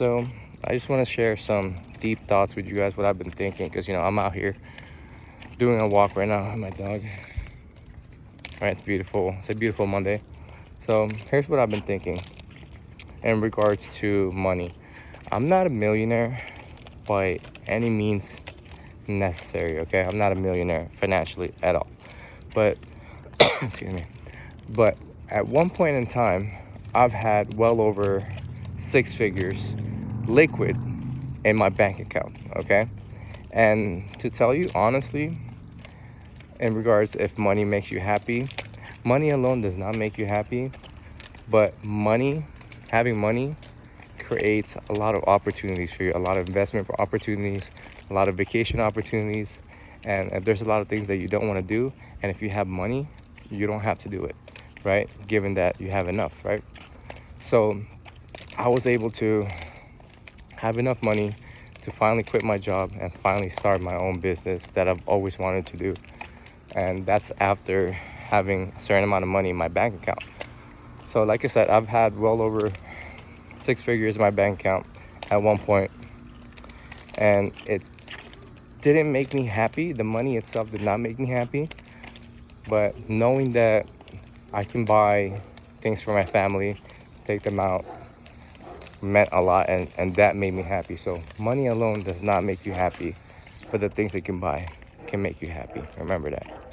So I just want to share some deep thoughts with you guys, what I've been thinking, because I'm out here doing a walk right now with my dog. All right, it's beautiful. It's a beautiful Monday. So here's what I've been thinking in regards to money. I'm not a millionaire by any means necessary, okay? I'm not a millionaire financially at all. But excuse me. But at one point in time, I've had well over 6 figures liquid in my bank account, okay? And to tell you honestly, in regards if money makes you happy, money alone does not make you happy, but having money creates a lot of opportunities for you, a lot of investment opportunities, a lot of vacation opportunities, and if there's a lot of things that you don't want to do, and if you have money, you don't have to do it, right? Given that you have enough, right? So I was able to have enough money to finally quit my job and finally start my own business that I've always wanted to do. And that's after having a certain amount of money in my bank account. So like I said, I've had well over 6 figures in my bank account at one point, and it didn't make me happy. The money itself did not make me happy, but knowing that I can buy things for my family, take them out, meant a lot, and that made me happy. So money alone does not make you happy, but the things it can buy can make you happy. Remember that.